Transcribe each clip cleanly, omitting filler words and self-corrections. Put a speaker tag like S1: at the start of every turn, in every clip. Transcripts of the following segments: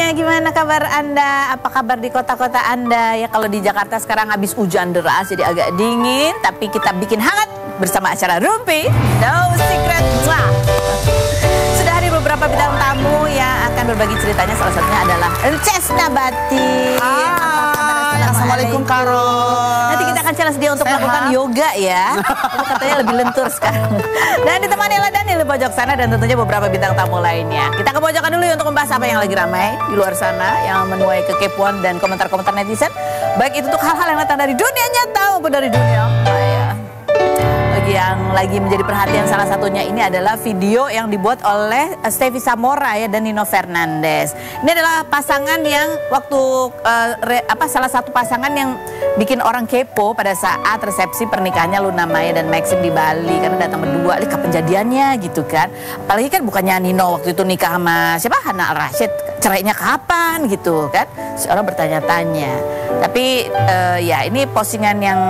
S1: semuanya, gimana kabar Anda? Apa kabar di kota-kota Anda? Ya kalau di Jakarta sekarang habis hujan deras jadi agak dingin, tapi kita bikin hangat bersama acara Rumpi No Secret. Wah. Sudah hadir beberapa bintang tamu yang akan berbagi ceritanya, salah satunya adalah Ences Nabati.
S2: Assalamualaikum Karo.
S1: Nanti kita akan challenge dia untuk melakukan yoga ya. Itu katanya lebih lentur sekarang. Dan ditemani oleh Daniel di pojok sana dan tentunya beberapa bintang tamu lainnya. Kita ke pojokan dulu untuk membahas apa yang lagi ramai di luar sana yang menuai kekepoan dan komentar-komentar netizen. Baik itu untuk hal-hal yang datang dari dunia nyata maupun dari dunia maya. Yang lagi menjadi perhatian salah satunya ini adalah video yang dibuat oleh Stevie Samora ya dan Nino Fernandez. Ini adalah pasangan yang waktu salah satu pasangan yang bikin orang kepo pada saat resepsi pernikahannya Luna Maya dan Maxim di Bali, karena datang berdua, kapan jadiannya gitu kan. Apalagi kan bukannya Nino waktu itu nikah sama siapa, Hana Al-Rashid, cerainya kapan gitu kan. Seorang bertanya-tanya. Tapi ya ini postingan yang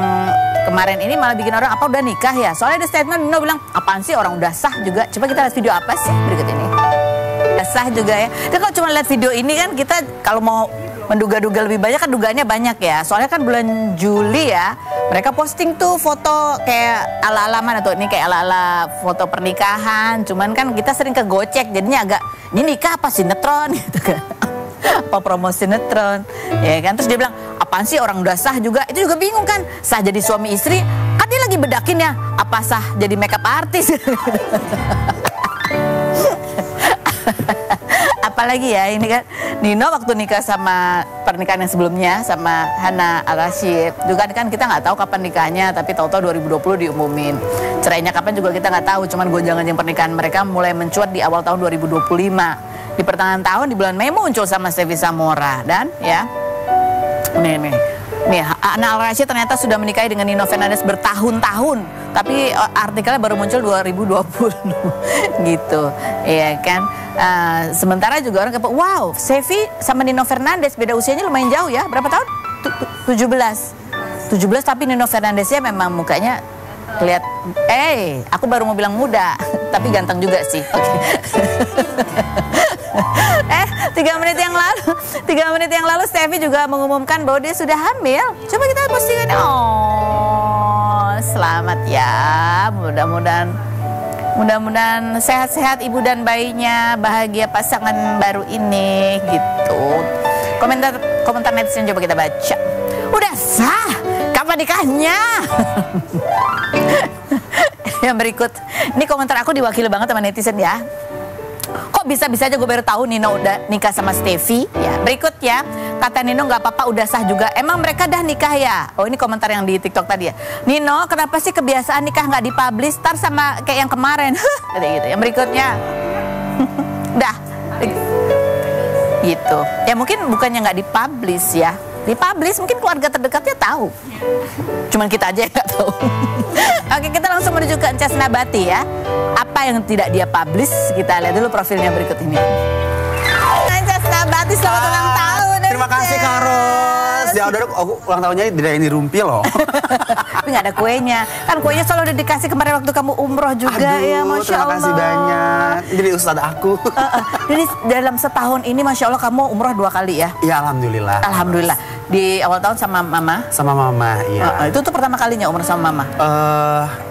S1: kemarin ini malah bikin orang, apa udah nikah ya? Soalnya ada statement Nino bilang, apaan sih orang udah sah juga. Coba kita lihat video apa sih berikut ini. Udah sah juga ya. Dan kalau cuma lihat video ini kan kita kalau mau menduga-duga lebih banyak kan dugaannya banyak ya. Soalnya kan bulan Juli ya mereka posting tuh foto kayak ala-ala mana tuh, ini kayak ala-ala foto pernikahan. Cuman kan kita sering kegocek jadinya agak, ini nikah apa sinetron gitu kan. Apa promo sinetron ya kan. Terus dia bilang, apaan sih orang udah sah juga. Itu juga bingung kan, sah jadi suami istri kan dia lagi bedakin ya, apa sah jadi makeup artis. Apalagi ya ini kan Nino waktu nikah sama pernikahan yang sebelumnya sama Hana Al-Rashid juga kan kita nggak tahu kapan nikahnya, tapi tahu-tahu 2020 diumumin. Cerainya kapan juga kita nggak tahu, cuman gonjang-ganjing pernikahan mereka mulai mencuat di awal tahun 2025. Di pertengahan tahun di bulan Mei muncul sama Stevie Samora dan ya nih Hana Al-Rashid ternyata sudah menikahi dengan Nino Fernandez bertahun-tahun, tapi artikelnya baru muncul 2020 gitu ya kan. Sementara juga orang kepo, wow Stevie sama Nino Fernandez beda usianya lumayan jauh ya, berapa tahun? 17 tapi Nino Fernandeznya memang mukanya lihat, aku baru mau bilang muda tapi ganteng juga sih. Okay. 3 menit yang lalu Stevie juga mengumumkan bahwa dia sudah hamil. Coba kita postingan. Oh, selamat ya. Mudah-mudahan sehat-sehat ibu dan bayinya, bahagia pasangan baru ini gitu. Komentar netizen coba kita baca. Udah sah, kapan nikahnya? Yang berikut, ini komentar aku diwakili banget sama netizen ya. Kok bisa-bisa aja gue baru tahu Nino udah nikah sama Stevie ya. Berikut ya, kata Nino nggak apa-apa udah sah juga. Emang mereka dah nikah ya? Oh ini komentar yang di TikTok tadi ya. Nino kenapa sih kebiasaan nikah nggak dipublish, tar sama kayak yang kemarin. Gitu. Yang berikutnya, dah gitu. Ya mungkin bukannya nggak dipublish ya. Dipublish mungkin keluarga terdekatnya tahu. Cuman kita aja yang nggak tahu. Oke, kita langsung menuju ke Ences Nabati ya. Apa yang tidak dia publish, kita lihat dulu profilnya berikut ini. Ences Nabati, selamat ulang tahun.
S2: Terima kasih Karos. Ya udah, aku ulang tahunnya ini Rumpi loh.
S1: Tapi nggak ada kuenya. Kan kuenya selalu udah dikasih kemarin waktu kamu umroh juga.
S2: Aduh,
S1: ya, Masya
S2: terima
S1: Allah.
S2: kasih banyak. Jadi ustadz aku.
S1: Jadi dalam setahun ini Masya Allah kamu umroh 2 kali ya?
S2: Iya, alhamdulillah.
S1: Alhamdulillah. Di awal tahun sama mama?
S2: Sama mama, iya.
S1: Itu tuh pertama kalinya umroh sama mama?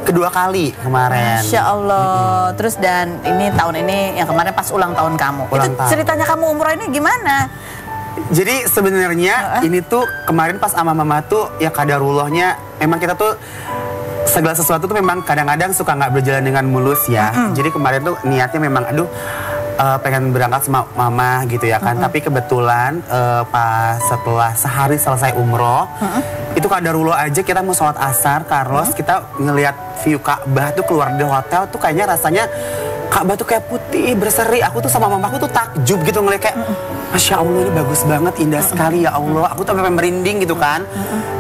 S2: Kedua kali kemarin.
S1: Masya Allah. Terus dan ini tahun ini yang kemarin pas ulang tahun kamu. Ceritanya kamu umroh ini gimana?
S2: Jadi sebenarnya ini tuh kemarin pas sama mama tuh ya kadarullahnya, memang kita tuh segala sesuatu tuh memang kadang-kadang suka nggak berjalan dengan mulus ya. Jadi kemarin tuh niatnya memang pengen berangkat sama mama gitu ya kan. Tapi kebetulan pas setelah sehari selesai umroh, itu kadarullah aja kita mau sholat asar, Carlos, kita ngelihat view Ka'bah tuh keluar dari hotel tuh kayaknya rasanya Ka'bah tuh kayak putih berseri. Aku tuh sama mamaku tuh takjub gitu ngeliat kayak, Masya Allah ini bagus banget, indah sekali ya Allah. Aku tuh sampai merinding gitu kan.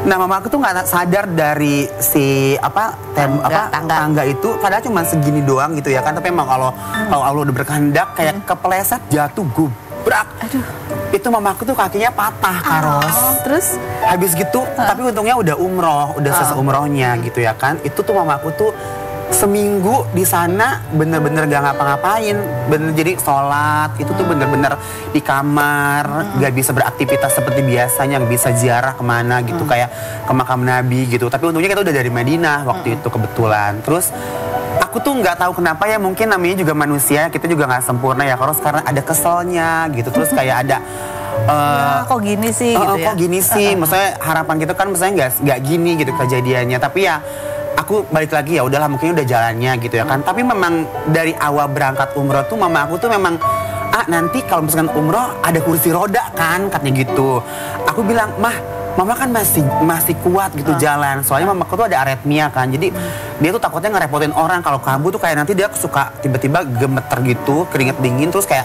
S2: Nah mama aku tuh nggak sadar dari si tangga itu, padahal cuma segini doang gitu ya kan. Tapi emang kalau Allah udah berkehendak kayak kepeleset jatuh gubrak. Itu mama aku tuh kakinya patah, Karos.
S1: Terus
S2: habis gitu, tapi untungnya udah umroh, udah selesai umrohnya gitu ya kan. Itu tuh mama aku tuh seminggu di sana bener-bener gak ngapa-ngapain, bener jadi sholat itu tuh bener-bener di kamar, gak bisa beraktivitas seperti biasanya, gak bisa ziarah kemana gitu kayak ke makam Nabi gitu. Tapi untungnya kita udah dari Madinah waktu itu kebetulan. Terus aku tuh nggak tahu kenapa ya, mungkin namanya juga manusia, kita juga nggak sempurna ya, karena ada keselnya gitu. Terus kayak ada
S1: kok gini sih gitu ya.
S2: Kok gini sih, maksudnya harapan kita kan misalnya nggak gini gitu kejadiannya. Tapi ya aku balik lagi, ya udahlah mungkin udah jalannya gitu ya kan. Tapi memang dari awal berangkat umroh tuh mama aku tuh memang nanti kalau misalkan umroh ada kursi roda kan katanya gitu. Aku bilang, Mama kan masih kuat gitu jalan. Soalnya mamaku tuh ada aritmia kan. Jadi dia tuh takutnya ngerepotin orang. Kalau kambuh tuh kayak nanti dia suka tiba-tiba gemeter gitu, keringet dingin, terus kayak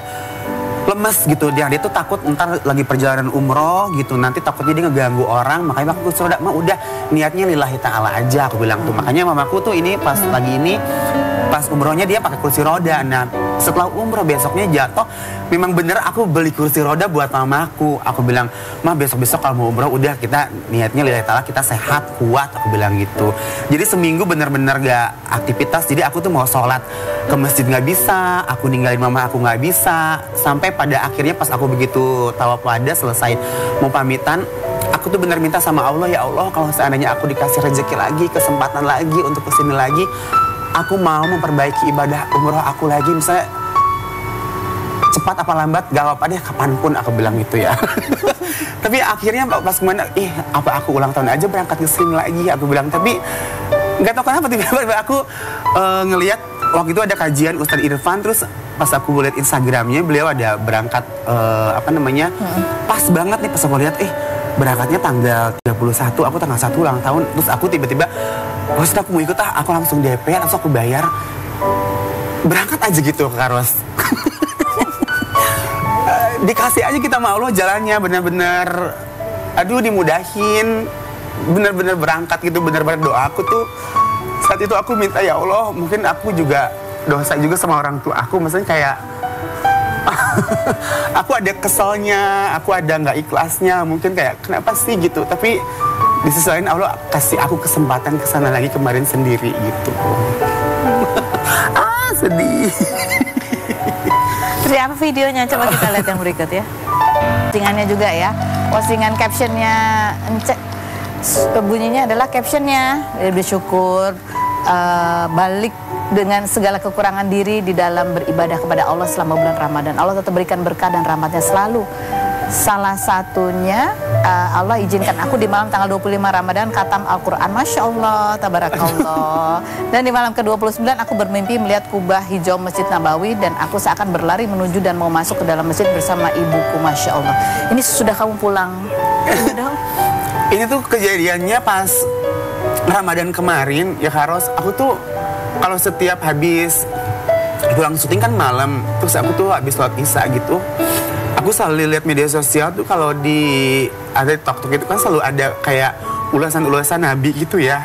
S2: lemes gitu. Dia tuh takut ntar lagi perjalanan umroh gitu, nanti takutnya dia ngeganggu orang. Makanya aku suruh udah niatnya lillahi ta'ala aja, aku bilang tuh. Makanya mamaku tuh ini pas umrohnya dia pakai kursi roda. Nah setelah umroh besoknya jatuh, memang bener aku beli kursi roda buat mamaku. Aku bilang, Ma besok-besok kalau mau umroh udah kita niatnya lillahi ta'ala, kita sehat, kuat, aku bilang gitu. Jadi seminggu bener-bener gak aktivitas. Jadi aku tuh mau sholat ke masjid gak bisa, aku ninggalin mama aku gak bisa. Sampai pada akhirnya pas aku begitu tawaf wada selesai mau pamitan, aku tuh bener minta sama Allah, ya Allah kalau seandainya aku dikasih rezeki lagi, kesempatan lagi untuk kesini lagi, aku mau memperbaiki ibadah umroh aku lagi, misalnya cepat apa lambat gak apa-apa deh, kapanpun, aku bilang gitu ya. Tapi akhirnya pas kemana, apa aku ulang tahun aja berangkat ke sini lagi, aku bilang. Tapi gak tahu kenapa tiba-tiba aku ngelihat waktu itu ada kajian Ustadz Irfan, terus pas aku lihat Instagramnya beliau ada berangkat pas banget nih, pas aku lihat berangkatnya tanggal 31, aku tanggal 1 ulang tahun. Terus aku tiba-tiba, aku mau ikut aku langsung DP, langsung aku bayar, berangkat aja gitu ke Karos. Dikasih aja kita sama Allah jalannya, bener-bener dimudahin, bener-bener berangkat gitu. Bener-bener doa aku tuh saat itu aku minta, ya Allah mungkin aku juga dosa juga sama orang tua aku, maksudnya kayak aku ada keselnya, aku ada nggak ikhlasnya, mungkin kayak kenapa sih gitu. Tapi di sisi lain Allah kasih aku kesempatan kesana lagi kemarin sendiri gitu. Sedih.
S1: Seperti apa videonya? Coba kita lihat yang berikut ya. Postingannya juga ya. Postingan captionnya bunyinya adalah captionnya bersyukur balik dengan segala kekurangan diri di dalam beribadah kepada Allah selama bulan Ramadan. Allah tetap berikan berkah dan rahmatnya selalu. Salah satunya Allah izinkan aku di malam tanggal 25 Ramadan khatam Al-Quran. Masya Allah, tabarakallah. Dan di malam ke-29 aku bermimpi melihat kubah hijau Masjid Nabawi, dan aku seakan berlari menuju dan mau masuk ke dalam masjid bersama ibuku. Masya Allah. Ini sudah kamu pulang?
S2: Ini tuh kejadiannya pas Ramadan kemarin ya Karos. Aku tuh kalau setiap habis pulang syuting kan malam, terus aku tuh habis sholat isya gitu, aku selalu lihat media sosial tuh, kalau ada TikTok itu kan selalu ada kayak ulasan-ulasan Nabi gitu ya.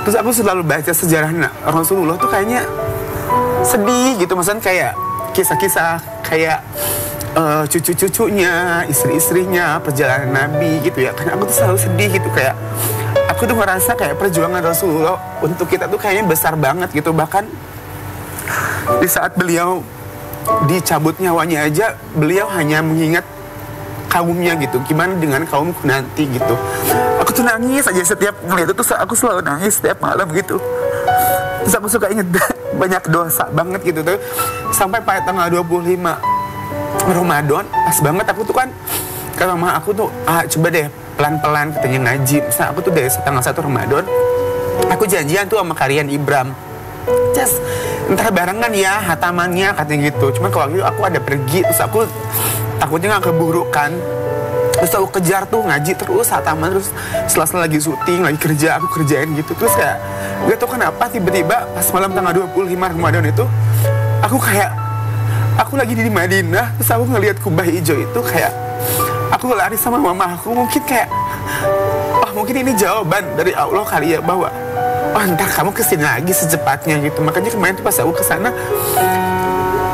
S2: Terus aku selalu baca sejarah Rasulullah tuh kayaknya sedih gitu, maksudnya kayak kisah-kisah kayak cucu-cucunya, istri-istrinya, perjalanan Nabi gitu ya. Karena aku tuh selalu sedih gitu, kayak aku tuh ngerasa kayak perjuangan Rasulullah untuk kita tuh kayaknya besar banget gitu. Bahkan di saat beliau dicabut nyawanya aja, beliau hanya mengingat kaumnya gitu. Gimana dengan kaumku nanti gitu. Aku tuh nangis aja setiap melihat itu, aku selalu nangis setiap malam gitu. Terus aku suka inget banyak dosa banget gitu tuh. Sampai pada tanggal 25 Ramadan, pas banget aku tuh kan kata mama aku tuh, coba deh pelan-pelan katanya ngaji. Misalnya aku tuh dari tanggal 1 Ramadan, aku janjian tuh sama Karian Ibram, ntar barengan ya hatamannya katanya gitu. Cuman kalau gitu aku ada pergi, terus aku takutnya gak keburu kan. Terus aku kejar tuh ngaji terus hataman, terus setelah lagi syuting, lagi kerja, aku kerjain gitu. Terus kayak gak tau kenapa tiba-tiba pas malam tanggal 25 Ramadan itu, aku lagi di Madinah, terus aku ngelihat kubah hijau itu, kayak aku lari sama mama aku, mungkin kayak mungkin ini jawaban dari Allah kali ya, bahwa ntar kamu kesini lagi secepatnya gitu. Makanya kemarin tuh pas aku kesana,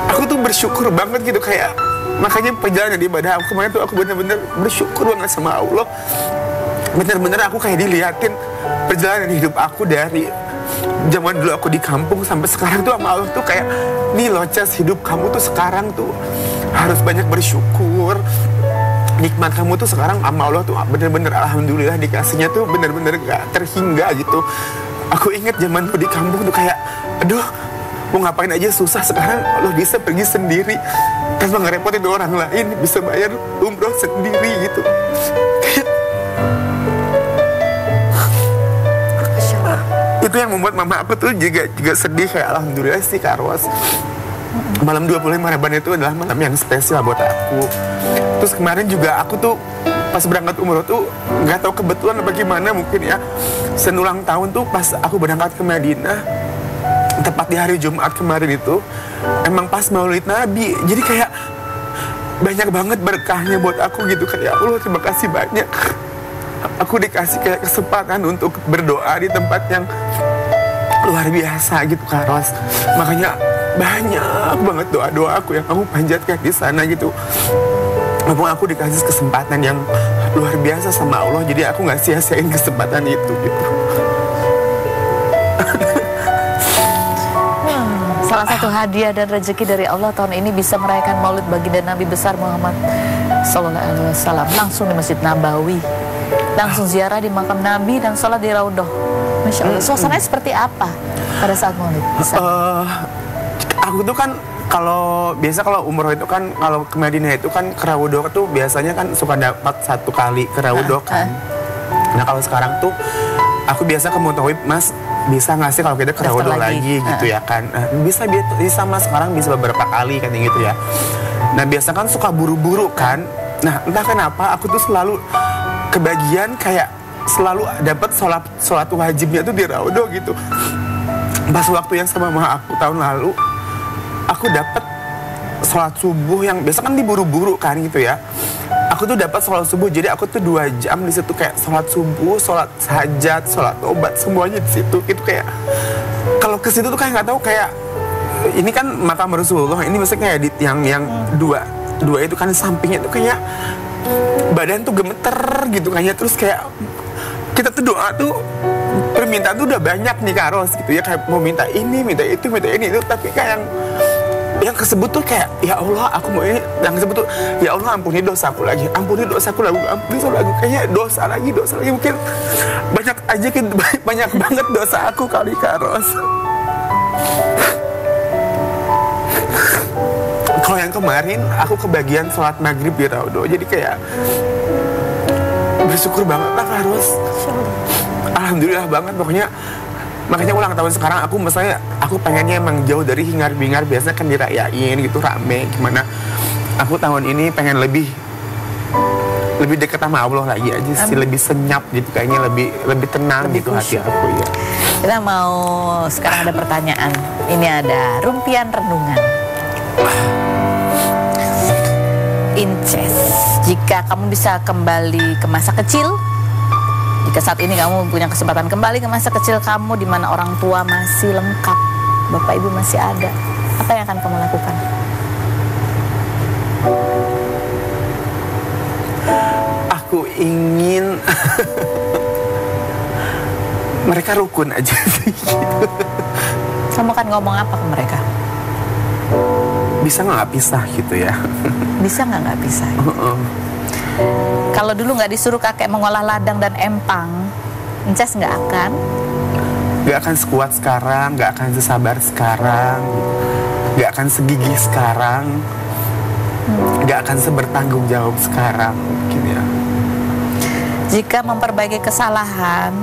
S2: aku tuh bersyukur banget gitu, kayak makanya perjalanan ibadah aku kemarin tuh aku bener-bener bersyukur banget sama Allah. Bener-bener aku kayak dilihatin perjalanan hidup aku dari zaman dulu aku di kampung sampai sekarang tuh sama Allah tuh kayak, nih loh Ces, hidup kamu tuh sekarang tuh harus banyak bersyukur. Nikmat kamu tuh sekarang sama Allah tuh bener-bener alhamdulillah dikasihnya tuh bener-bener gak terhingga gitu. Aku inget zaman dulu di kampung tuh kayak, aduh mau ngapain aja susah, sekarang Allah bisa pergi sendiri tanpa ngerepotin orang lain, bisa bayar umroh sendiri gitu. Kayak itu yang membuat mama aku tuh juga sedih, kayak alhamdulillah sih Kak Ros. Malam 25 Ramadan itu adalah malam yang spesial buat aku. Terus kemarin juga aku tuh pas berangkat umroh tuh nggak tahu kebetulan bagaimana mungkin ya, senulang tahun tuh pas aku berangkat ke Madinah tepat di hari Jumat kemarin itu emang pas Maulid Nabi. Jadi kayak banyak banget berkahnya buat aku gitu, kayak Allah terima kasih banyak. Aku dikasih kayak kesempatan untuk berdoa di tempat yang luar biasa gitu Kak Ros. Makanya banyak banget doa-doa aku yang aku panjatkan di sana gitu. Memang aku dikasih kesempatan yang luar biasa sama Allah, jadi aku nggak sia-siain kesempatan itu gitu.
S1: Salah satu hadiah dan rezeki dari Allah tahun ini bisa merayakan Maulid baginda Nabi besar Muhammad Sallallahu Alaihi Wasallam langsung di Masjid Nabawi, langsung ziarah di makam Nabi dan sholat di Raudhah. Masya Allah. Suasananya seperti apa pada saat Maulid?
S2: Aku tuh kan kalau umroh itu kan, kalau ke Madinah itu kan ke Raudhah tuh biasanya kan suka dapat 1 kali ke Raudhah kan. Nah kalau sekarang tuh aku biasa ke Mutawib, Mas bisa nggak sih kalau kita ke Raudhah lagi gitu ya kan. Bisa Mas, sekarang bisa beberapa kali kan gitu ya. Nah biasa kan suka buru-buru kan. Nah entah kenapa aku tuh selalu kebagian kayak selalu dapat sholat wajibnya tuh di Raudhah gitu. Pas waktu yang sama aku tahun lalu, aku dapat sholat subuh yang biasa kan diburu-buru kan gitu ya. Aku tuh dapat sholat subuh, jadi aku tuh 2 jam di situ kayak sholat subuh, sholat hajat, sholat obat, semuanya di situ. Itu kayak kalau ke situ tuh kayak nggak tahu, kayak ini kan makam Rasulullah, ini maksudnya kayak di yang dua itu kan sampingnya tuh kayak badan tuh gemeter gitu kayaknya. Terus kayak kita tuh doa tuh permintaan tuh udah banyak nih Kak Ros gitu ya, kayak mau minta ini, minta itu, minta ini itu, tapi kayak yang kesebut tuh kayak ya Allah aku mau ini, yang kesebut tuh ya Allah ampuni dosaku lagi, ampuni dosaku lagi, ampuni dosaku lagi, kayaknya dosa lagi mungkin banyak aja gitu, banyak banget dosa aku kali Kak Ros. Kalau yang kemarin aku kebagian sholat maghrib di Raudhah, jadi kayak bersyukur banget lah Kak Ros. Alhamdulillah banget pokoknya. Makanya ulang tahun sekarang aku pengennya emang jauh dari hingar-bingar, biasanya kan dirayain gitu rame gimana. Aku tahun ini pengen lebih dekat sama Allah lagi aja sih, lebih senyap gitu, kayaknya lebih tenang lebih gitu hati aku ya.
S1: Kita mau sekarang ada pertanyaan. Ini ada rumpian renungan. Inces, jika kamu bisa kembali ke masa kecil, jika saat ini kamu punya kesempatan kembali ke masa kecil kamu di mana orang tua masih lengkap, bapak ibu masih ada, apa yang akan kamu lakukan?
S2: Aku ingin mereka rukun aja sih gitu.
S1: Kamu kan ngomong apa ke mereka?
S2: Bisa nggak pisah gitu ya?
S1: Bisa nggak pisah? Kalau dulu nggak disuruh kakek mengolah ladang dan empang, Inces nggak akan
S2: sekuat sekarang, nggak akan sesabar sekarang, nggak akan segigih sekarang, nggak akan sebertanggung jawab sekarang mungkin ya.
S1: Jika memperbaiki kesalahan,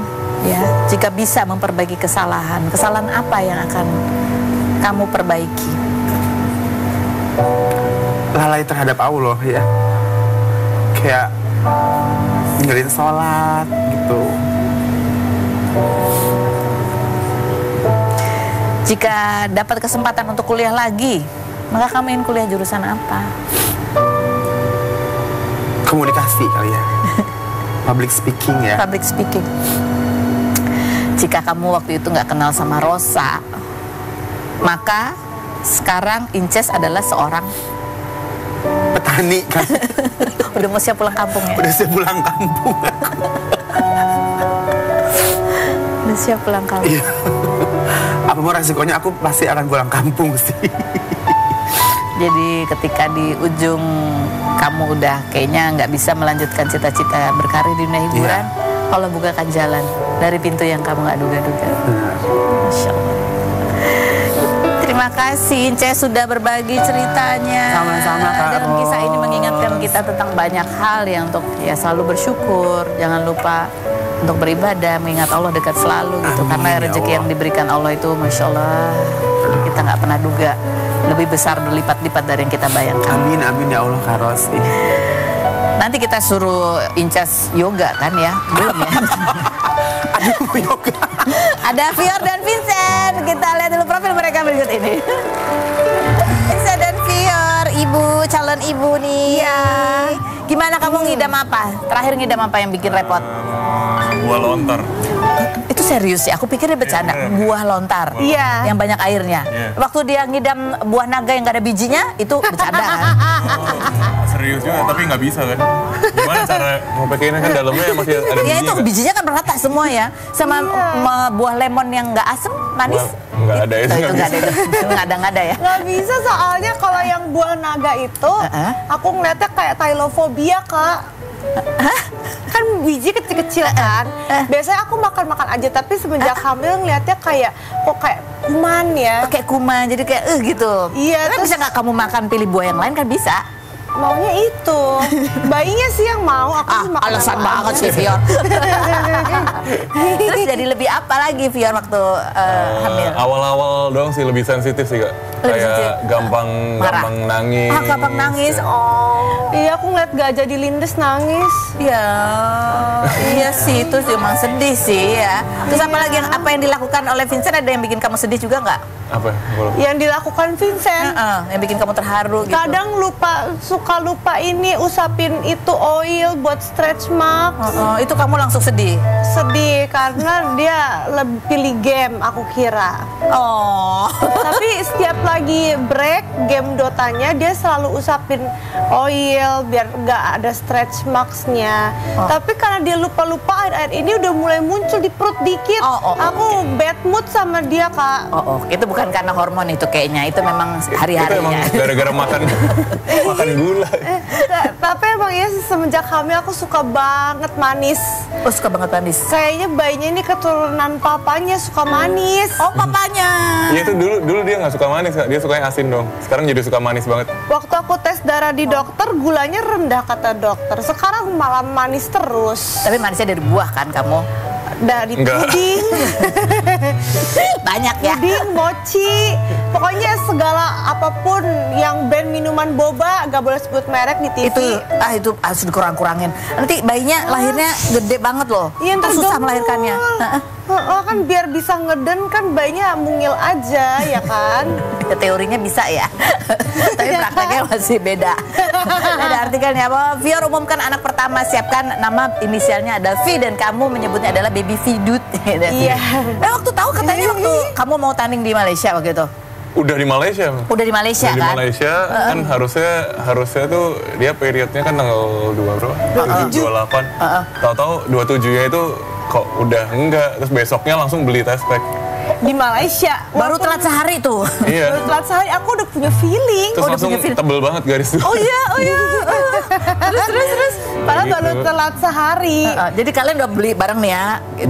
S1: ya, jika bisa memperbaiki kesalahan apa yang akan kamu perbaiki?
S2: Lalai terhadap Allah ya, kayak ninggalin sholat gitu.
S1: Jika dapat kesempatan untuk kuliah lagi, maka kamu ingin kuliah jurusan apa?
S2: Komunikasi kali ya. Public speaking ya.
S1: Public speaking. Jika kamu waktu itu nggak kenal sama Rosa, maka sekarang Inces adalah seorang
S2: petani kan.
S1: Udah mau siap pulang kampung ya?
S2: Udah siap pulang kampung.
S1: Udah siap pulang kampung.
S2: Iya. apapun resikonya aku pasti akan pulang kampung sih.
S1: Jadi ketika di ujung kamu udah kayaknya nggak bisa melanjutkan cita-cita berkarir di dunia hiburan, Allah bukakan jalan dari pintu yang kamu nggak duga-duga. Masya Allah. Terima kasih Ince sudah berbagi ceritanya.
S2: Sama-sama, Kak
S1: Dan
S2: Ros.
S1: kisah ini mengingatkan kita tentang banyak hal ya, untuk ya selalu bersyukur, jangan lupa untuk beribadah, mengingat Allah dekat selalu gitu.
S2: Amin,
S1: Karena
S2: ya
S1: rezeki
S2: Allah.
S1: yang diberikan Allah itu Masya Allah, kita nggak pernah duga, lebih besar berlipat-lipat dari yang kita bayangkan.
S2: Amin, amin ya Allah Kak Ros.
S1: Nanti kita suruh Incas yoga kan ya? Belum ya?
S2: Aduh, yoga.
S1: Ada Fior dan Vincent. Kita lihat dulu profil mereka berikut ini. Vincent dan Fior, calon ibu nih. Iya. Gimana kamu ngidam apa? Terakhir ngidam apa yang bikin repot?
S3: Buah lontar.
S1: Itu serius ya? Aku pikir dia bercanda.
S3: Iya,
S1: Buah lontar.
S4: Iya.
S1: Yang banyak airnya.
S3: Iya.
S1: Waktu dia ngidam buah naga yang gak ada bijinya, itu bercanda kan?
S3: Serius juga, tapi nggak bisa kan? Gimana cara mau pakainya kan dalamnya masih ada
S1: Ya
S3: bijinya
S1: itu
S3: kan?
S1: bijinya kan merata semua ya. Sama buah lemon yang nggak asem, manis.
S3: Nggak ada, itu
S1: itu
S3: nggak
S1: nggak ada,
S3: bisa.
S1: itu nggak ada ya.
S4: Nggak bisa soalnya kalau yang buah naga itu, aku ngeliatnya kayak tailofobia, Kak. Kan biji kecil-kecil kan. Biasanya aku makan-makan aja, tapi semenjak hamil ngeliatnya kayak kok kayak kuman ya.
S1: Kayak kuman, jadi kayak gitu.
S4: Iya,
S1: Tapi
S4: terus-
S1: bisa nggak kamu makan pilih buah yang lain kan bisa.
S4: Maunya itu. Bayinya sih yang mau, aku sih makan
S1: Alasan
S4: apa
S1: banget
S4: aja.
S1: sih Fior. Terus jadi lebih apa lagi Fior waktu hamil?
S3: Awal-awal doang sih lebih sensitif sih Kak.
S1: Lebih
S3: Kayak
S1: sensitif.
S3: gampang
S1: Marah.
S3: nangis.
S1: Gampang nangis.
S3: Ya.
S1: Oh.
S4: Iya, aku ngeliat gajah dilindes nangis.
S1: Ya, iya sih itu sih emang sedih sih ya. Terus apa yang dilakukan oleh Vincent, ada yang bikin kamu sedih juga nggak?
S3: Apa? Boleh.
S4: Yang dilakukan Vincent.
S1: Yang bikin kamu terharu gitu.
S4: Kadang suka lupa ini usapin itu oil buat stretch mark.
S1: Itu kamu langsung sedih.
S4: Sedih karena dia lebih pilih game, aku kira.
S1: Oh.
S4: Tapi setiap lagi break game Dotanya, dia selalu usapin oil biar nggak ada stretch marks-nya. Tapi karena dia lupa-lupa, air-air ini udah mulai muncul di perut dikit. Aku bad mood sama dia, Kak.
S1: Itu bukan karena hormon itu kayaknya, itu memang
S3: Itu emang
S1: hari-harinya.
S3: gara-gara makan gula.
S4: Tapi emang ya semenjak hamil aku suka banget manis.
S1: Oh, suka banget manis.
S4: Kayaknya bayinya ini keturunan papanya suka manis.
S1: Oh, papanya.
S3: Iya itu dulu dia nggak suka manis Kak. Dia sukanya asin dong. Sekarang jadi suka manis banget.
S4: Waktu aku tes darah di dokter, gulanya rendah kata dokter. Sekarang malah manis terus.
S1: Tapi manisnya dari buah kan kamu?
S4: Dari
S3: Enggak.
S4: puding,
S1: Banyak ya.
S4: puding, mochi. Pokoknya segala apapun yang brand minuman boba, gak boleh sebut merek di TV.
S1: Itu harus dikurang-kurangin. Nanti bayinya lahirnya gede banget loh.
S4: Iya, ntar
S1: Susah
S4: gemul.
S1: melahirkannya.
S4: Kan biar bisa ngeden kan bayinya mungil aja ya kan.
S1: Ya, teorinya bisa ya. Tapi prakteknya masih beda. Ada artikelnya bahwa Fior umumkan anak pertama, siapkan nama inisialnya ada V dan kamu menyebutnya adalah baby Vidut.
S4: Iya.
S1: Waktu tahu katanya waktu kamu mau tanding di Malaysia waktu itu.
S3: Udah di Malaysia.
S1: Udah di Malaysia
S3: Udah di
S1: kan?
S3: Malaysia kan harusnya tuh dia periodnya kan tanggal 2 berapa? 28. Tahu-tahu 27-nya itu kok udah enggak, terus besoknya langsung beli test pack.
S4: Di Malaysia.
S1: Baru telat sehari tuh.
S3: Iya.
S4: Baru telat sehari, aku udah punya feeling.
S3: Terus langsung tebel banget garis tuh.
S1: Oh iya.
S4: Terus. Padahal
S3: Gitu.
S4: baru telat sehari.
S1: Jadi kalian udah beli bareng nih ya?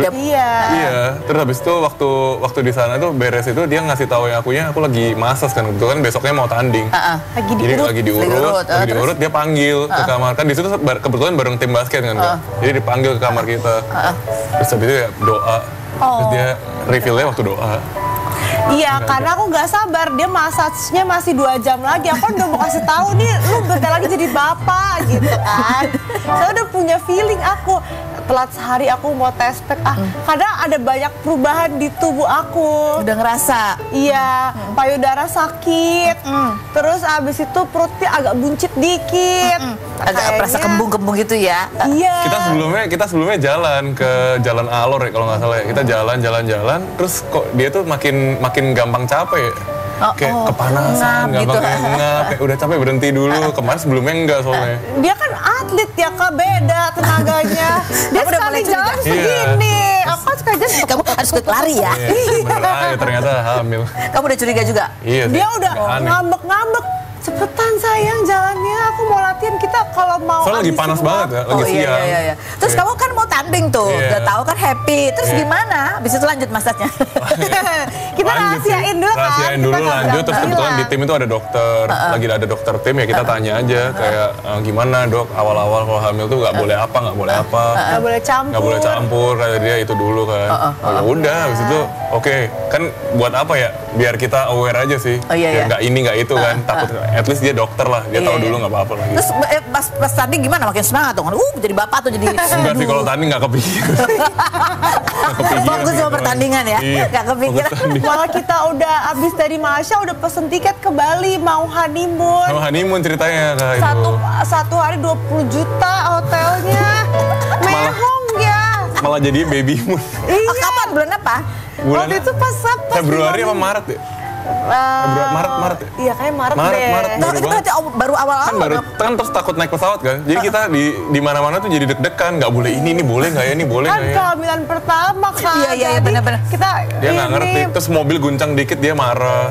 S4: Iya.
S3: Iya, terus habis itu waktu di sana tuh beres itu dia ngasih tahu yang aku lagi masas kan, kebetulan besoknya mau tanding.
S4: Lagi
S3: Jadi
S4: diurut.
S3: lagi diurut, dia panggil ke kamar kan di situ kebetulan bareng tim basket kan, Kak. Jadi dipanggil ke kamar kita. Terus habis itu ya doa. Terus dia reveal-nya waktu doa.
S4: Iya, karena aku nggak sabar, dia masajnya masih 2 jam lagi. Aku udah mau kasih tahu nih, lu bentar lagi jadi bapak gitu kan. Saya udah punya feeling aku. Telat sehari aku mau tes pack. Kadang ada banyak perubahan di tubuh aku.
S1: Udah ngerasa.
S4: Iya, payudara sakit. Terus abis itu perutnya agak buncit dikit.
S1: Agak perasa kembung-kembung gitu ya.
S4: Iya.
S3: Kita sebelumnya jalan ke Jalan Alor ya kalau nggak salah ya. Kita jalan, terus kok dia tuh makin gampang capek. kayak kepanasan,
S1: ngap gitu.
S3: kayak ngap, kayak udah capek berhenti dulu. Kemarin sebelumnya enggak soalnya.
S4: Dia kan atlet ya Kak, beda tenaganya. Dia
S1: Kamu udah
S4: sekali
S1: mulai
S4: jalan
S1: curiga.
S4: segini. Aku kan sekali jalan.
S1: Kamu harus ikut lari ya.
S3: Iya, bener aja ternyata hamil.
S1: Kamu udah curiga juga?
S3: Iya sih.
S4: Dia udah
S3: Aneh.
S4: ngambek-ngambek. Cepetan sayang jalannya, aku mau latihan. Kita kalau mau
S3: Soalnya lagi
S4: habis
S3: panas
S4: semua.
S3: banget ya, lagi siang.
S1: Iya. Terus kamu kan mau tanding tuh,
S3: Iya.
S1: udah tahu kan happy. Terus
S3: Iya.
S1: gimana? Habis itu lanjut massage-nya.
S4: Kita
S3: Lanjut sih.
S4: rahasiain dulu kan.
S3: Rahasiain
S4: Kita
S3: dulu,
S4: nggak
S3: lanjut. Terus
S4: bilang.
S3: kebetulan di tim itu ada dokter. Lagi ada dokter tim ya kita tanya aja. Kayak gimana dok, awal-awal kalau hamil tuh nggak boleh apa, nggak boleh apa.
S4: Nggak boleh campur.
S3: Nggak boleh campur, kata dia itu dulu kan. Ya udah, habis itu oke. Kan buat apa ya? Biar kita aware aja sih.
S1: Oh, iya,
S3: Biar
S1: iya.
S3: nggak ini, nggak itu kan. Takut, at least dia dokter lah. Dia
S1: Iya,
S3: tahu
S1: iya.
S3: dulu nggak apa-apa lagi.
S1: Terus pas tanding gimana? Makin semangat dong. Jadi bapak tuh jadi.
S3: Enggak sih, kalau tanding nggak kepikiran. Nggak kepikiran
S1: Fokus
S3: sih
S1: sama
S3: kalau-
S1: pertandingan ya?
S3: Iya,
S1: Nggak kepikiran.
S3: fokus tanding.
S4: Malah kita udah abis dari Malaysia udah pesen tiket ke Bali mau honeymoon.
S3: Sama honeymoon ceritanya kak itu.
S4: Satu hari 20 juta hotelnya. Mehong ya.
S3: Malah jadi baby moon.
S1: Oh, kapan? Bulan apa?
S3: Bulan
S4: Waktu itu pas
S3: Februari apa Maret ya? Maret ya?
S4: Iya kayak Maret
S3: Maret,
S4: deh.
S3: Maret.
S1: Nah,
S3: Baru
S1: itu
S3: banget.
S1: berarti baru awal-awal.
S3: Kan baru kan terus takut naik pesawat kan. Jadi kita di mana-mana tuh jadi deg-degan, nggak boleh ini boleh nggak ya, ini boleh
S4: Kan
S3: nggak ya.
S4: kehamilan pertama kan.
S1: Iya, iya,
S4: Jadi
S1: benar-benar.
S4: Kita
S3: Dia nggak ngerti. Terus mobil guncang dikit dia marah.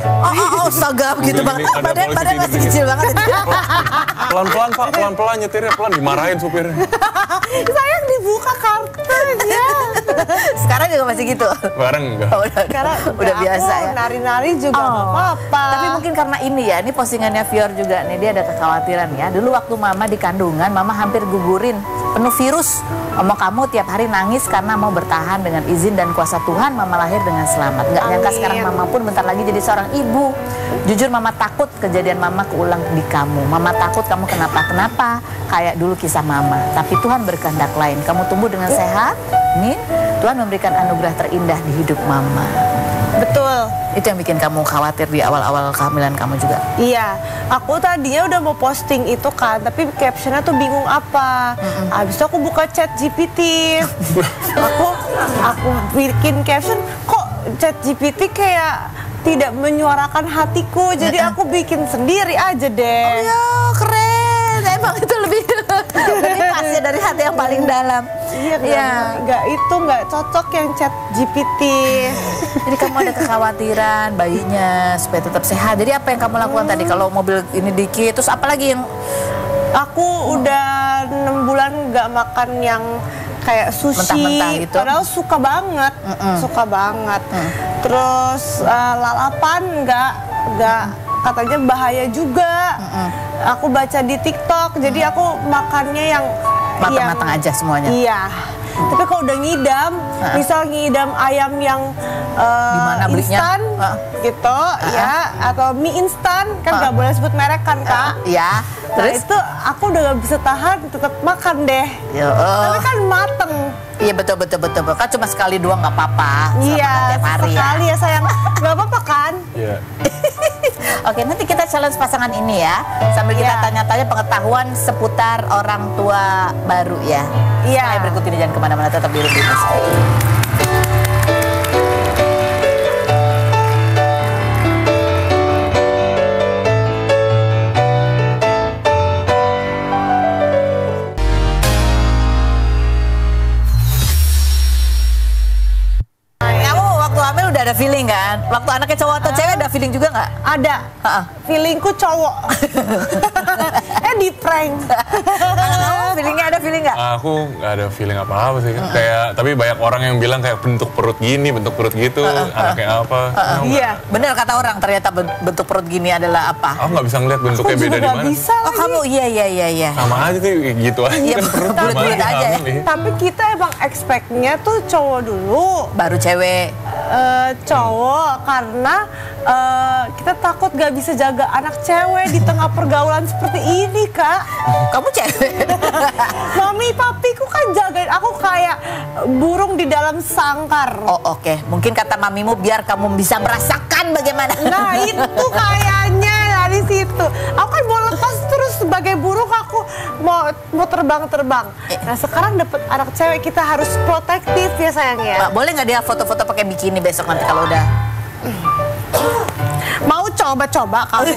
S1: Astaga, gitu
S3: Udah
S1: banget.
S3: gini, ada
S1: Badan
S3: polisi
S1: masih
S3: gini.
S1: kecil banget.
S3: Pelan-pelan pak, pelan-pelan nyetirnya pelan, dimarahin supirnya.
S4: sayang dibuka kartunya.
S1: Sekarang juga masih gitu.
S3: Sekarang enggak.
S4: Karena
S1: Udah biasa ya.
S4: Nari-nari juga nggak apa-apa.
S1: Tapi mungkin karena ini ya, ini postingannya Fior juga nih, dia ada kekhawatiran ya. Dulu waktu mama di kandungan, mama hampir gugurin, penuh virus. Omong kamu tiap hari nangis karena mau bertahan dengan izin dan kuasa Tuhan, mama lahir dengan selamat. Nggak nyangka
S4: Amin.
S1: sekarang mama pun bentar lagi jadi seorang ibu. Jujur mama takut kejadian mama keulang di kamu. Mama takut kamu kenapa-kenapa, kayak dulu kisah mama. Tapi Tuhan berkehendak lain. Kamu tumbuh dengan sehat, amin. Tuhan memberikan anugerah terindah di hidup mama.
S4: Betul.
S1: Itu yang bikin kamu khawatir di awal-awal kehamilan kamu juga.
S4: Iya, aku tadinya udah mau posting itu kan, tapi captionnya tuh bingung apa. Habis itu aku buka chat GPT. aku bikin caption, kok chat GPT kayak tidak menyuarakan hatiku, jadi aku bikin sendiri aja deh.
S1: Ya keren, emang itu lebih pas ya dari hati yang paling dalam.
S4: Iya, nggak cocok yang chat GPT.
S1: Jadi kamu ada kekhawatiran bayinya supaya tetap sehat. Jadi apa yang kamu lakukan tadi kalau mobil ini dikit, terus apa lagi yang
S4: Aku udah 6 bulan nggak makan yang kayak sushi,
S1: Mentah-mentah gitu.
S4: padahal suka banget, suka banget. Terus lalapan nggak katanya bahaya juga. Aku baca di TikTok, jadi aku makannya yang
S1: matang-matang aja semuanya?
S4: Iya. Tapi kalau udah ngidam, misal ngidam ayam yang
S1: Dimana belinya?
S4: instan gitu, ya, atau mie instan, kan nggak boleh sebut merek kan kak.
S1: Ya,
S4: Nah
S1: terus?
S4: itu aku udah gak bisa tahan, tetap makan deh.
S1: Ya,
S4: Tapi kan mateng.
S1: iya betul. Kan cuma sekali doang nggak apa-apa. Selama
S4: Iya,
S1: tiap hari ya.
S4: sekali ya sayang. Gak apa-apa kan?
S3: Iya.
S1: Oke, nanti kita challenge pasangan ini ya. Sambil kita
S4: Iya.
S1: tanya-tanya pengetahuan seputar orang tua baru ya.
S4: Iya.
S1: Saya berikut ini jangan kemana-mana, tetap di Rubinas. Kamu waktu hamil udah ada feeling kan? Waktu anaknya cowok atau cewek ada feeling juga nggak?
S4: Ada.
S1: Ha-ha.
S4: Feelingku cowok. Di prank.
S1: Kalau kamu feelingnya ada feeling nggak?
S3: Aku nggak ada feeling apa-apa sih. Kayak tapi banyak orang yang bilang kayak bentuk perut gini, bentuk perut gitu, anaknya apa. Aku nggak-
S4: Iya.
S1: Bener kata orang ternyata bentuk perut gini adalah apa?
S3: Aku nggak bisa ngeliat bentuknya
S4: Aku
S3: beda
S4: juga
S3: di
S4: gak
S3: mana.
S4: bisa
S1: Oh
S4: lagi.
S1: kamu iya.
S3: Sama aja sih gitu aja
S1: Iya,
S3: kan perut
S1: bulat-bulat
S3: gimana
S1: aja ya.
S3: hamil, iya.
S4: Tapi kita emang expect-nya tuh cowok dulu.
S1: Baru cewek.
S4: Cowok karena kita takut gak bisa jaga anak cewek di tengah pergaulan seperti ini kak.
S1: Kamu cewek.
S4: Mami papiku kan jagain aku kayak burung di dalam sangkar.
S1: Oh oke, mungkin kata mamimu biar kamu bisa merasakan bagaimana.
S4: Nah itu kayaknya dari situ. Aku kan mau lepas terus sebagai burung, aku mau terbang. Nah sekarang dapet anak cewek, kita harus protektif ya sayang ya.
S1: Mbak, boleh nggak dia foto-foto pakai bikini besok nanti kalau udah?
S4: Mau coba kamu.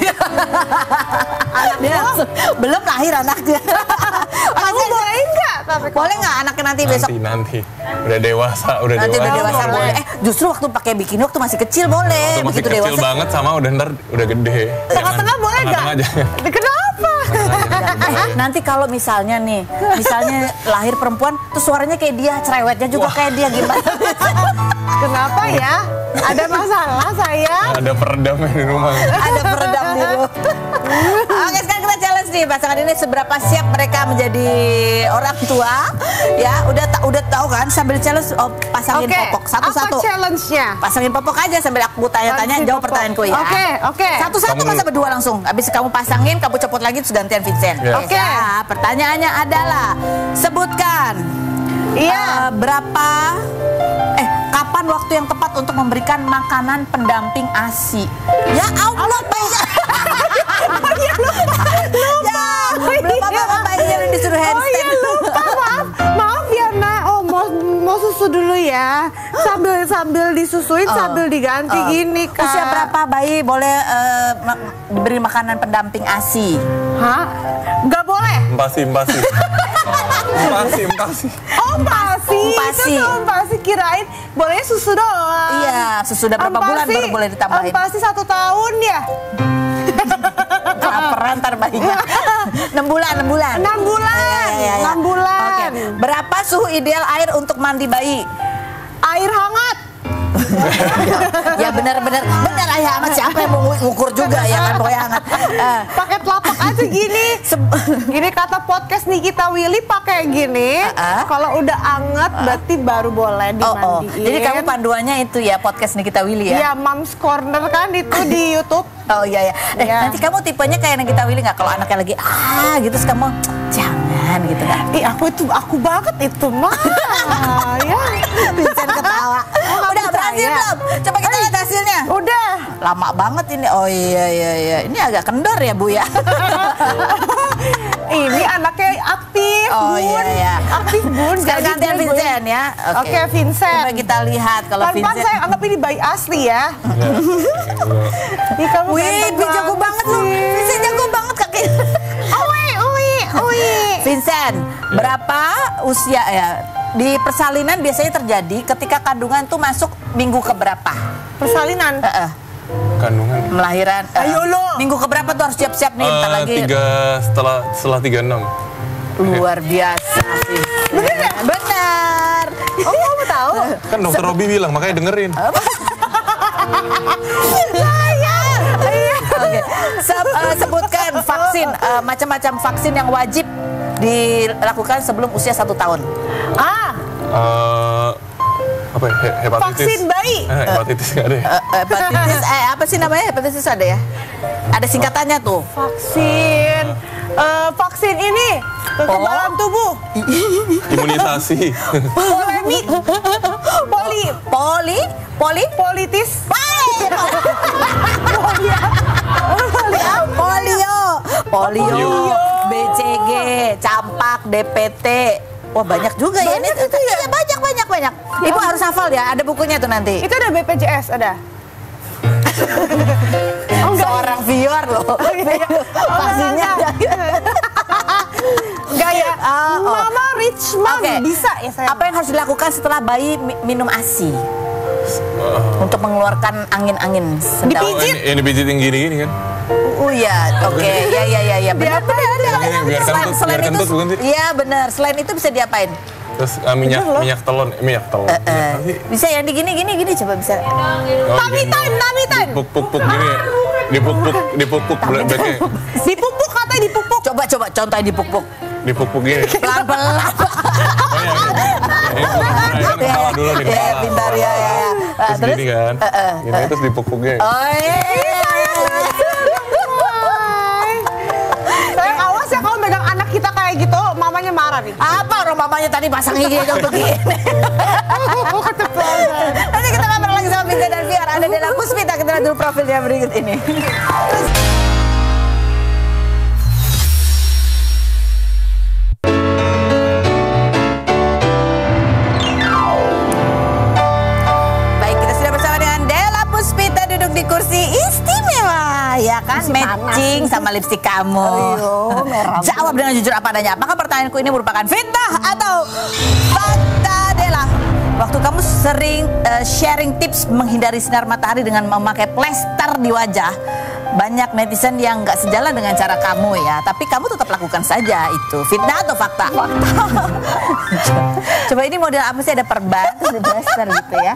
S1: Dia langsung, belum lahir anaknya.
S4: Kamu boleh nggak? Tapi
S1: Boleh nggak anaknya nanti besok?
S3: Nanti udah dewasa,
S1: Nanti udah dewasa
S4: boleh.
S1: boleh. Justru waktu pakai bikini waktu masih kecil boleh.
S3: Waktu masih
S1: Begitu
S3: kecil
S1: dewasa.
S3: banget sama ntar udah gede.
S4: tengah-tengah boleh nggak?
S3: Tengah-tengah aja.
S4: Kenapa?
S1: Nanti kalau misalnya lahir perempuan, terus suaranya kayak dia, cerewetnya juga kayak dia, gimana?
S4: Kenapa ya? Ada masalah saya?
S3: Ada peredamnya di rumah.
S1: Ada peredam di rumah. Oke, sekarang kita challenge nih pasangan ini seberapa siap mereka menjadi orang tua. Ya, udah tahu kan sambil challenge pasangin popok satu-satu.
S4: Apa challenge-nya?
S1: Pasangin popok aja sambil aku tanya-tanya
S4: Pasangin
S1: jawab
S4: popok.
S1: pertanyaanku ya.
S4: Oke.
S1: Satu-satu
S3: Kamu
S1: masa berdua langsung. Habis kamu pasangin, kamu copot lagi terus gantian Vincent.
S3: Ya.
S4: Oke.
S1: Ya, pertanyaannya adalah sebutkan
S4: Iya.
S1: kapan waktu yang tepat untuk memberikan makanan pendamping ASI? Ya Allah, Pak. Belum apa-apa Mbak yang disuruh
S4: Oh
S1: handstand.
S4: iya lupa, maaf ya Nak. Oh mau susu dulu ya. Sambil disusuin sambil diganti gini Kak.
S1: Usia berapa bayi boleh beri makanan pendamping ASI?
S4: Hah? Nggak boleh?
S3: Empasi.
S4: Oh empasi.
S1: Empasi.
S4: Itu tuh empasi, kirain bolehnya susu doang.
S1: Iya, sesudah berapa bulan baru boleh ditambahin?
S4: Empasi 1 tahun ya?
S1: Kelaparan ntar bayinya. 6 bulan.
S4: 6 bulan.
S1: Iya.
S4: 6 bulan.
S1: Oke. Berapa suhu ideal air untuk mandi bayi?
S4: Air hangat.
S1: Ya benar air hangat, siapa yang mau ukur juga ya kan pokoknya hangat.
S4: Pakai telapak aja gini. Gini kata podcast Nikita Willy pakai gini. Kalau udah anget berarti baru boleh dimandiin.
S1: Jadi kamu panduannya itu ya podcast Nikita Willy ya?
S4: Iya, Mom's Corner kan itu di YouTube.
S1: Oh iya.
S4: Iya.
S1: Nanti kamu tipenya kayak Nikita Willy nggak? Kalau anaknya lagi gitu terus kamu jangan gitu nggak?
S4: Aku banget itu mah. Ya.
S1: Vincent ketawa. Udah berhasil belum? Coba kita lihat hasilnya.
S4: Udah.
S1: Lama banget ini. Oh iya. Ini agak kendor ya Bu ya.
S4: Ini anaknya aktif,
S1: Oh
S4: Bun.
S1: iya.
S4: Aktif, Bun.
S1: Sekarang
S4: Jadi
S1: gantian
S4: gue-
S1: Vincent ya.
S4: Oke, Vincent.
S1: Coba kita lihat kalau
S4: Pelan-pelan
S1: Vincent.
S4: saya anggap ini bayi asli ya. Ih, kamu
S1: Wih,
S4: ganteng
S1: jago banget lu.
S4: sih.
S1: Vincent jago banget kaki.
S4: Ui.
S1: Vincent, berapa usia ya? Di persalinan biasanya terjadi ketika kandungan tuh masuk minggu keberapa?
S4: Persalinan.
S3: Kandungan.
S1: Melahiran.
S4: Ayo lo.
S1: Minggu keberapa tuh harus siap-siap nih bentar lagi.
S3: Setelah 36.
S1: Luar biasa sih.
S4: Bener ya?
S1: Benar.
S4: Oh, kamu tahu?
S3: Kan dokter Robi bilang, makanya dengerin.
S1: Oke. Sebutkan vaksin, macam-macam vaksin yang wajib dilakukan sebelum usia 1 tahun.
S3: Apa ya? Hepatitis.
S4: Vaksin bayi.
S3: Hepatitis nggak ada ya?
S1: Hepatitis, apa sih namanya? Hepatitis ada ya? Ada singkatannya tuh.
S4: Vaksin ini kekebalan tubuh.
S3: Imunisasi.
S4: Polemik. Politis.
S1: Polio, BCG, campak, DPT. Wah banyak juga ya ini.
S4: Banyak itu ya?
S1: Iya, banyak. Ibu harus hafal ya, ada bukunya tuh nanti.
S4: Itu ada BPJS, ada.
S1: Seorang viewer loh. Pastinya.
S4: Enggak ya. Mama rich mom
S1: Oke.
S4: bisa ya saya.
S1: Apa yang harus dilakukan setelah bayi minum ASI? Untuk mengeluarkan angin-angin sedap.
S4: Dipijit.
S3: Yang dipijitin gini-gini kan?
S1: Oh iya, oke. Ya. Benar.
S3: Ini biar kentut bukan sih?
S1: Iya benar. Selain itu bisa diapain?
S3: Terus minyak telon.
S1: Bisa yang digini coba bisa.
S4: Tummy time.
S3: Puk gini. Dipuk blacknya.
S4: Dipupuk katanya dipupuk.
S1: Coba contohnya dipuk-puk.
S3: Dipuk gini.
S1: Pelan-pelan.
S3: Oh iya. Ini kepala dulu nih.
S1: Iya,
S3: kepala.
S1: pintar ya.
S3: Terus gini kan. Gini terus dipuk-puknya.
S1: Oh iya.
S4: Sayang awas ya kalau megang anak kita kayak gitu, mamanya marah nih.
S1: Apa orang mamanya tadi pasang gigi dong begini. Nanti kita ngobrol lagi sama Vincent dan Viar. Ada Dela Puspita, kita lihat dulu profilnya berikut ini. Baik, kita sudah bersama dengan Dela Puspita duduk di kursi istimewa. ya kan?
S4: Masih
S1: Matching
S4: panas.
S1: sama lipstik kamu.
S4: Ayo, merah.
S1: Jawab dengan jujur apa adanya. Apakah pertanyaanku ini merupakan fitnah atau fakta, Dela? Waktu kamu sering sharing tips menghindari sinar matahari dengan memakai plester di wajah, banyak netizen yang nggak sejalan dengan cara kamu ya, tapi kamu tetap lakukan saja itu. Fitnah atau fakta? Coba ini model apa sih, ada perban terus di plester gitu ya?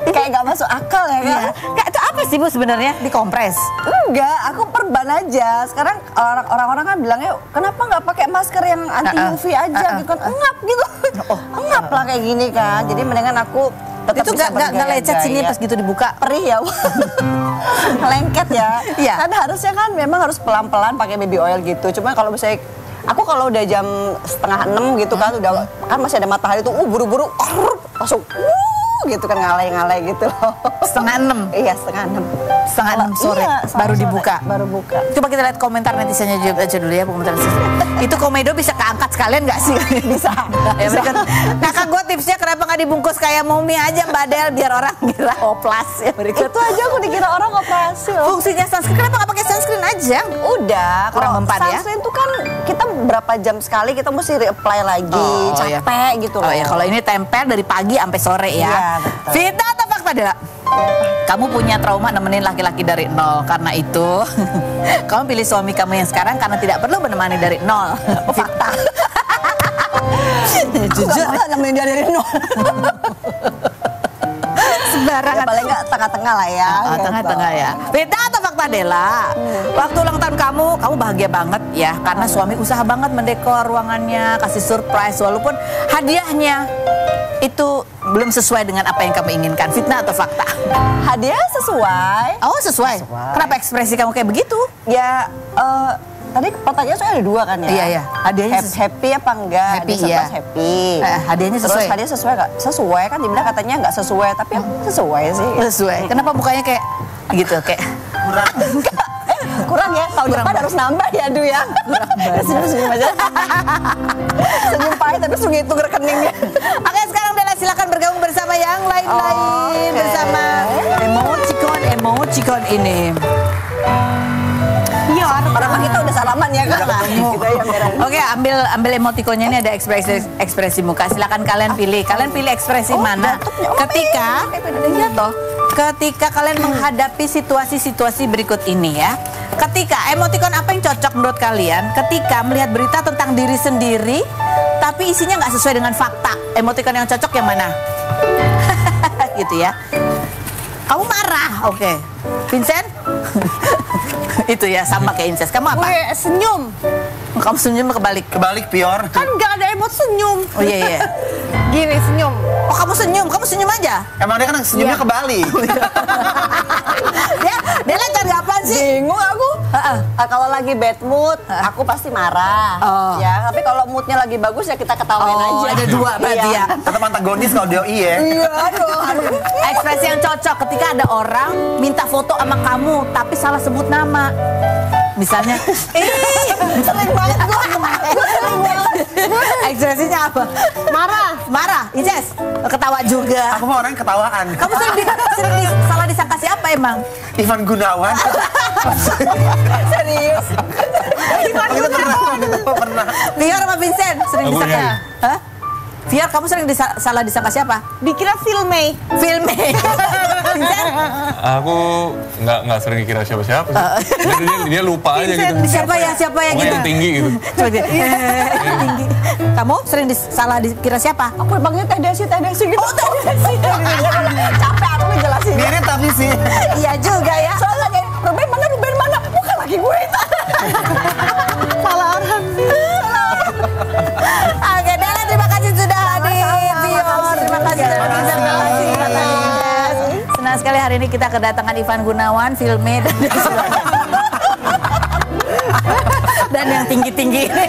S4: Kayak nggak masuk akal ya kan?
S1: Iya. Kayak itu apa sih Bu sebenarnya? Dikompres?
S4: Enggak, aku perban aja. Sekarang orang-orang kan bilangnya, kenapa nggak pakai masker yang anti UV aja gitu kan? Engap gitu. Engap lah kayak gini kan. Jadi mendingan aku tetap
S1: Itu
S4: bisa
S1: nggak lecet sini pas gitu dibuka?
S4: perih ya. Lengket ya.
S1: Iya.
S4: Kan harusnya kan memang harus pelan-pelan pakai baby oil gitu. Cuma kalau misalnya aku kalau udah jam 5:30 gitu kan udah kan masih ada matahari tuh buru-buru langsung gitu kan ngalai-ngalai gitu loh.
S1: 5:30?
S4: Iya, 5:30.
S1: 5:30 sore
S4: Iya,
S1: baru
S4: sore.
S1: dibuka.
S4: Baru buka.
S1: Coba kita lihat komentar netizennya aja dulu ya, komentar netizen. Itu komedo bisa keangkat sekalian nggak sih?
S4: Bisa.
S1: Ya, berikut. Kakak gue tipsnya kenapa nggak dibungkus kayak Mumi aja Mbak Del biar orang kira oplas ya, berikut.
S4: Itu aja aku dikira orang operasi loh.
S1: Fungsinya sunscreen, kenapa nggak pakai sunscreen aja?
S4: Udah,
S1: Kurang
S4: kalau
S1: mempan ya?
S4: sunscreen tuh kan kita berapa jam sekali kita mesti reapply lagi,
S1: iya.
S4: capek gitu loh.
S1: Oh ya, kalau ini tempel dari pagi sampai sore ya.
S4: Iya, betul.
S1: Fitnah atau fakta, Dela? Kamu punya trauma nemenin laki-laki dari nol. Karena itu, kamu pilih suami kamu yang sekarang karena tidak perlu menemani dari nol. Fakta. Jujur.
S4: Jujur nemenin dia dari nol.
S1: Sembarangan.
S4: Ya, paling nggak tengah-tengah lah ya. gitu.
S1: Tengah-tengah ya. Fitnah atau fakta, Dela? Waktu ulang tahun kamu bahagia banget ya. Karena suami usaha banget mendekor ruangannya, kasih surprise. Walaupun hadiahnya itu belum sesuai dengan apa yang kamu inginkan. Fitnah atau fakta?
S4: Hadiah sesuai.
S1: Oh, sesuai. Kenapa ekspresi kamu kayak begitu?
S4: Ya, tadi pertanyaan soalnya ada 2 kan ya?
S1: Iya, iya. Hadiahnya
S4: happy apa enggak?
S1: Happy,
S4: Dia surprise
S1: iya.
S4: happy.
S1: Hadiahnya sesuai?
S4: Terus hadiah sesuai nggak? Sesuai kan dibilang katanya nggak sesuai, tapi sesuai sih.
S1: Sesuai. Kenapa mukanya kayak gitu, kayak
S4: Kurang ya, tahun depan harus nambah ya, Du ya. Senyum-senyum aja. Senyum pahit tapi langsung ngitung rekeningnya.
S1: Oke, sekarang Dela silakan bergabung bersama yang lain-lain.
S4: Oke.
S1: Bersama emoticon ini.
S4: Iya, orang kita udah salaman ya kan. Gitu ya, Merah.
S1: Oke, ambil emotikonnya, ini ada ekspresi muka. Silakan kalian pilih. Kalian pilih ekspresi mana? Ketika kalian menghadapi situasi-situasi berikut ini ya. Ketika emotikon apa yang cocok menurut kalian? Ketika melihat berita tentang diri sendiri tapi isinya nggak sesuai dengan fakta. Emotikon yang cocok yang mana? Gitu ya. Kamu marah, oke. Vincent? Itu ya, sama kayak Inces. Kamu apa?
S4: Gue senyum.
S1: Kamu senyum kebalik.
S2: Kebalik, Pior.
S4: Kan nggak ada emot senyum.
S1: Oh iya iya.
S4: Gini senyum.
S1: Oh kamu senyum aja.
S2: Emang dia kan senyumnya kebalik.
S1: Dia cari apaan sih?
S4: Bingung aku. Kalau lagi bad mood, aku pasti marah.
S1: Oh.
S4: Ya, tapi kalau moodnya lagi bagus ya kita ketawain
S1: Oh,
S4: aja.
S1: ada 2 berarti ya.
S2: Tetap antagonis kalau dia iya.
S4: Iya, aduh.
S1: Ekspresi yang cocok ketika ada orang minta foto sama kamu tapi salah sebut nama. Misalnya,
S4: Sering banget gue. Sering banget.
S1: ekspresinya apa? Marah, Inces, ketawa juga.
S2: Aku mau orang ketawaan.
S1: Kamu sering salah disangka siapa emang?
S2: Ivan Gunawan.
S4: Serius.
S2: Kita pernah.
S1: Vior sama Vincent sering
S3: Aku
S1: disangka.
S3: iya.
S1: Hah? Vior, kamu sering salah disangka siapa?
S4: Dikira filme.
S1: Filme. Vincent?
S3: Aku nggak sering dikira siapa-siapa sih. Dia lupa aja gitu.
S1: Siapa yang
S3: Pokoknya
S1: gitu?
S3: yang tinggi gitu.
S1: Coba dia. Tinggi. Kamu sering salah dikira siapa?
S4: Aku panggilnya Teh Desi gitu. Oh, Teh Desi. Capek aku ngejelasin.
S2: Mirip tapi sih.
S1: Iya juga ya.
S4: Soalnya kayak Ruben mana? Bukan lagi gue itu. Salah orang.
S1: Oke, Dela, terima kasih sudah hadir. Vior, terima kasih sudah hadir. Senang sekali hari ini kita kedatangan Ivan Gunawan, filme dan yang tinggi-tinggi ini.